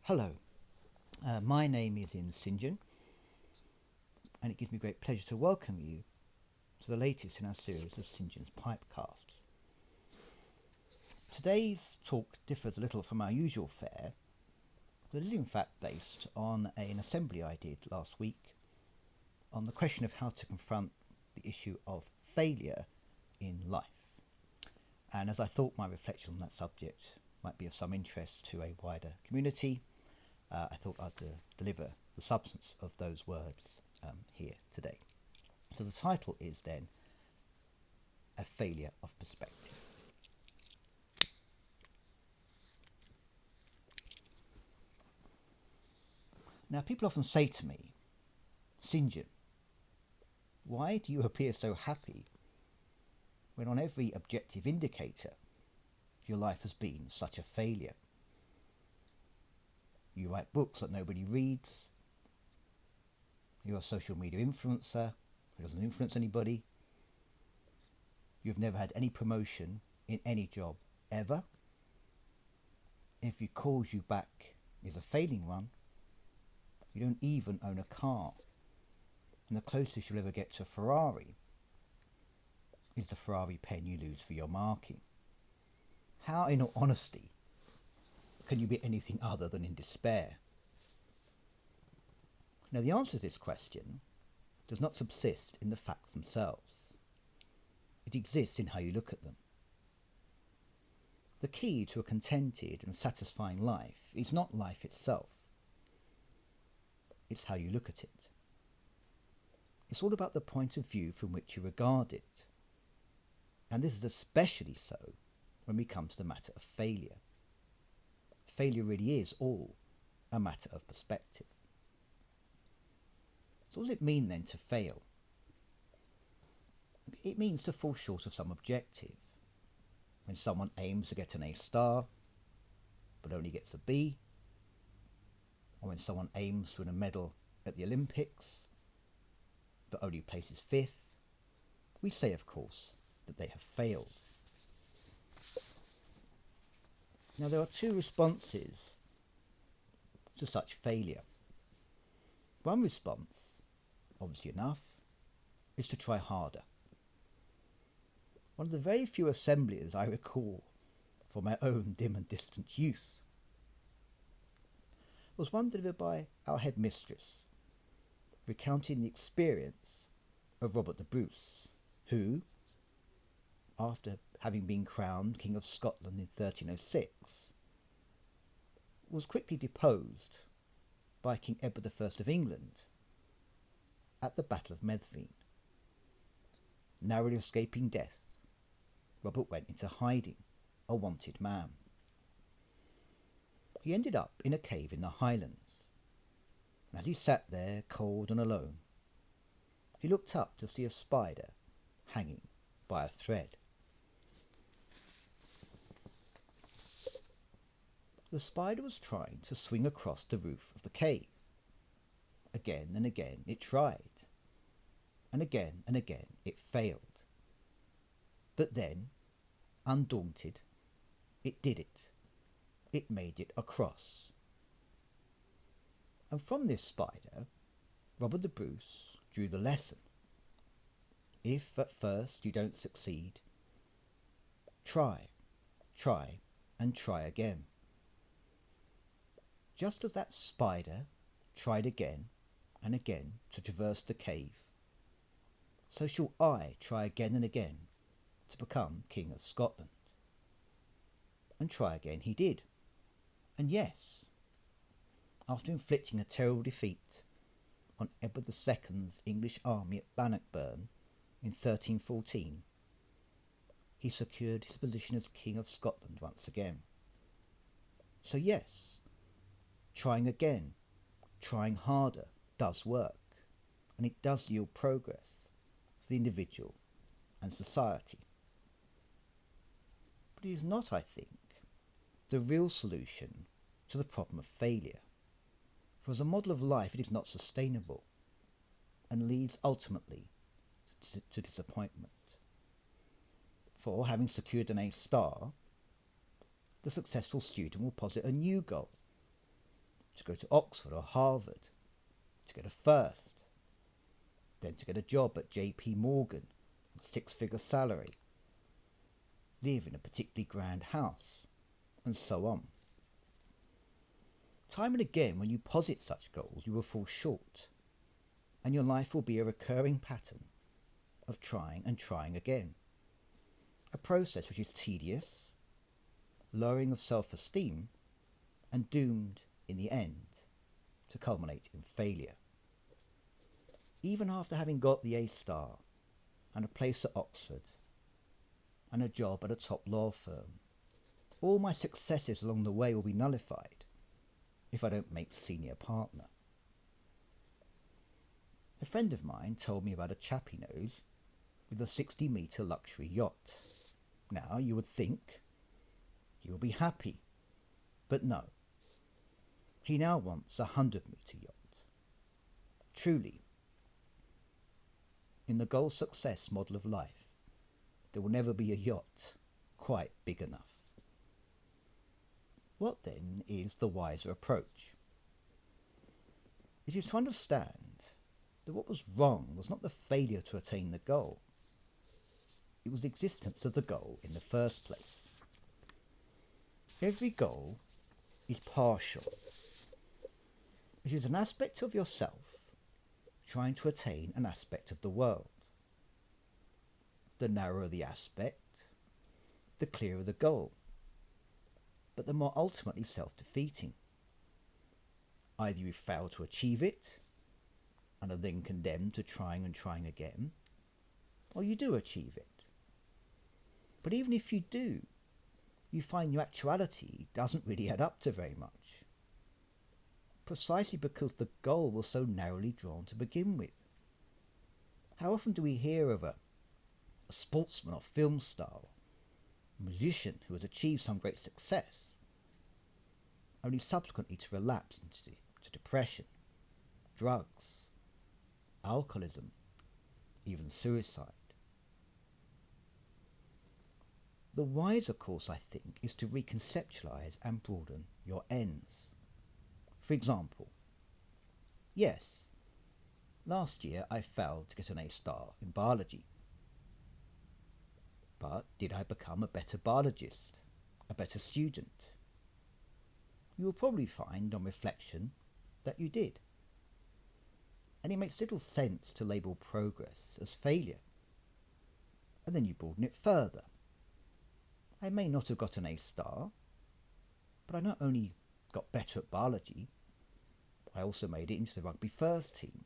Hello, my name is St John, and it gives me great pleasure to welcome you to the latest in our series of St John's Pipecasts. Today's talk differs a little from our usual fare, but it is in fact based on an assembly I did last week on the question of how to confront the issue of failure in life. And as I thought my reflection on that subject might be of some interest to a wider community, I thought I'd deliver the substance of those words here today. So the title is then A Failure of Perspective. Now people often say to me, St John, why do you appear so happy when on every objective indicator your life has been such a failure? You write books that nobody reads. You're a social media influencer who doesn't influence anybody. You've never had any promotion in any job ever. If it calls you back is a failing one. You don't even own a car. And the closest you'll ever get to a Ferrari is the Ferrari pen you lose for your marking. How, in all honesty, can you be anything other than in despair? Now, the answer to this question does not subsist in the facts themselves. It exists in how you look at them. The key to a contented and satisfying life is not life itself. It's how you look at it. It's all about the point of view from which you regard it. And this is especially so when we come to the matter of failure. Failure really is all a matter of perspective. So what does it mean then to fail? It means to fall short of some objective. When someone aims to get an A star, but only gets a B, or when someone aims to win a medal at the Olympics, but only places fifth, we say, of course, that they have failed. Now, there are two responses to such failure. One response, obviously enough, is to try harder. One of the very few assemblies I recall from my own dim and distant youth was one delivered by our headmistress, recounting the experience of Robert the Bruce, who, after having been crowned King of Scotland in 1306, was quickly deposed by King Edward I of England at the Battle of Methven. Narrowly escaping death, Robert went into hiding, a wanted man. He ended up in a cave in the Highlands, and as he sat there cold and alone, he looked up to see a spider hanging by a thread. The spider was trying to swing across the roof of the cave. Again and again it tried, and again it failed. But then, undaunted, it did it. It made it across. And from this spider, Robert the Bruce drew the lesson. If at first you don't succeed, try, and try again. Just as that spider tried again and again to traverse the cave, so shall I try again and again to become King of Scotland. And try again he did. And yes, after inflicting a terrible defeat on Edward II's English army at Bannockburn in 1314, he secured his position as King of Scotland once again. So yes, trying again, trying harder does work, and it does yield progress for the individual and society. But it is not, I think, the real solution to the problem of failure, for as a model of life it is not sustainable and leads ultimately to disappointment. For, having secured an A star, the successful student will posit a new goal, to go to Oxford or Harvard, to get a first, then to get a job at JP Morgan, a six-figure salary, live in a particularly grand house, and so on. Time and again, when you posit such goals, you will fall short, and your life will be a recurring pattern of trying and trying again. A process which is tedious, lowering of self-esteem, and doomed, in the end, to culminate in failure. Even after having got the A-star, and a place at Oxford, and a job at a top law firm, all my successes along the way will be nullified if I don't make senior partner. A friend of mine told me about a chap he knows with a 60-metre luxury yacht. Now, you would think he will be happy, but no. He now wants a 100-metre yacht. Truly, in the goal success model of life, there will never be a yacht quite big enough. What then is the wiser approach? It is to understand that what was wrong was not the failure to attain the goal. It was the existence of the goal in the first place. Every goal is partial. It is an aspect of yourself trying to attain an aspect of the world. The narrower the aspect, the clearer the goal, but the more ultimately self-defeating. Either you fail to achieve it, and are then condemned to trying and trying again, or you do achieve it. But even if you do, you find your actuality doesn't really add up to very much, precisely because the goal was so narrowly drawn to begin with. How often do we hear of a sportsman or film star, a musician who has achieved some great success, only subsequently to relapse into depression, drugs, alcoholism, even suicide? The wiser course, I think, is to reconceptualize and broaden your ends. For example, yes, last year I failed to get an A-star in biology. But did I become a better biologist, a better student? You will probably find, on reflection, that you did. And it makes little sense to label progress as failure. And then you broaden it further. I may not have got an A-star, but I not only got better at biology, I also made it into the rugby first team,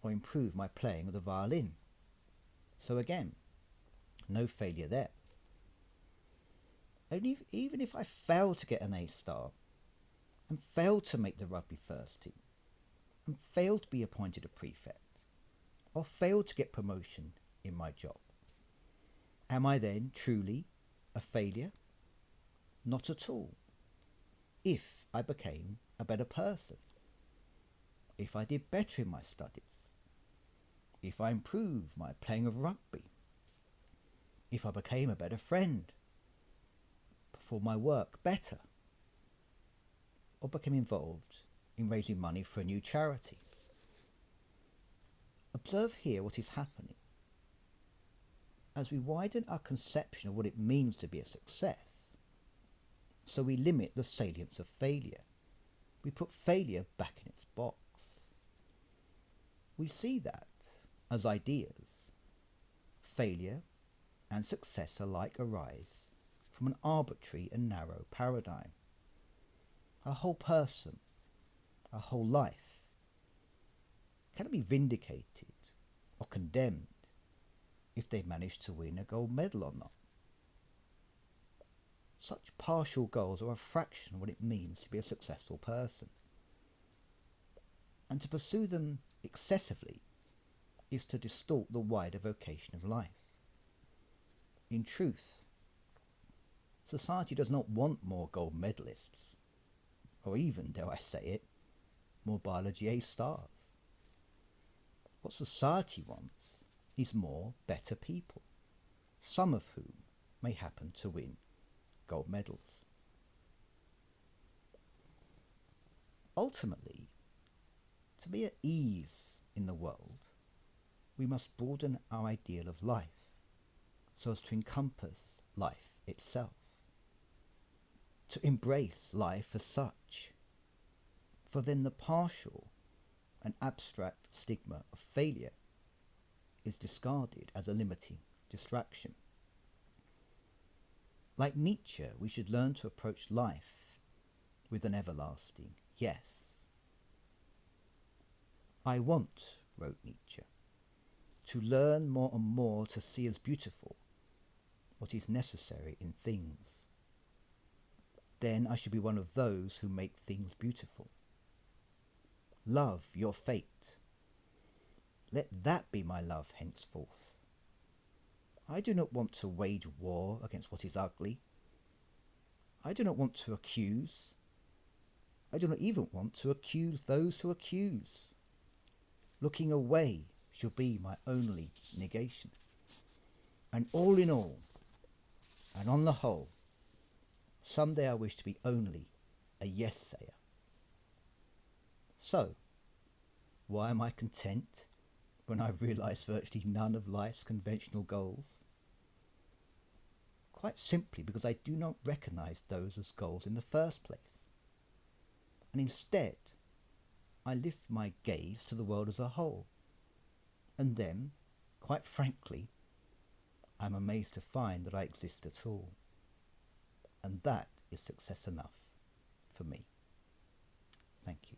or improved my playing of the violin. So again, no failure there. Even if I failed to get an A-star, and failed to make the rugby first team, and failed to be appointed a prefect, or failed to get promotion in my job, am I then truly a failure? Not at all. If I became a better person, if I did better in my studies, if I improved my playing of rugby, if I became a better friend, performed my work better, or became involved in raising money for a new charity. Observe here what is happening. As we widen our conception of what it means to be a success, so we limit the salience of failure. We put failure back in its box. We see that, as ideas, failure and success alike arise from an arbitrary and narrow paradigm. A whole person, a whole life, cannot be vindicated or condemned if they manage to win a gold medal or not. Such partial goals are a fraction of what it means to be a successful person. And to pursue them excessively is to distort the wider vocation of life. In truth, society does not want more gold medalists, or even, dare I say it, more biology A-stars. What society wants is more better people, some of whom may happen to win gold medals. Ultimately, to be at ease in the world, we must broaden our ideal of life so as to encompass life itself, to embrace life as such, for then the partial and abstract stigma of failure is discarded as a limiting distraction. Like Nietzsche, we should learn to approach life with an everlasting yes. I want, wrote Nietzsche, to learn more and more to see as beautiful what is necessary in things. Then I should be one of those who make things beautiful. Love your fate. Let that be my love henceforth. I do not want to wage war against what is ugly. I do not want to accuse. I do not even want to accuse those who accuse. Looking away shall be my only negation. And all in all, and on the whole, someday I wish to be only a yes-sayer. So, why am I content when I've realised virtually none of life's conventional goals? Quite simply because I do not recognise those as goals in the first place. And instead, I lift my gaze to the world as a whole. And then, quite frankly, I'm amazed to find that I exist at all. And that is success enough for me. Thank you.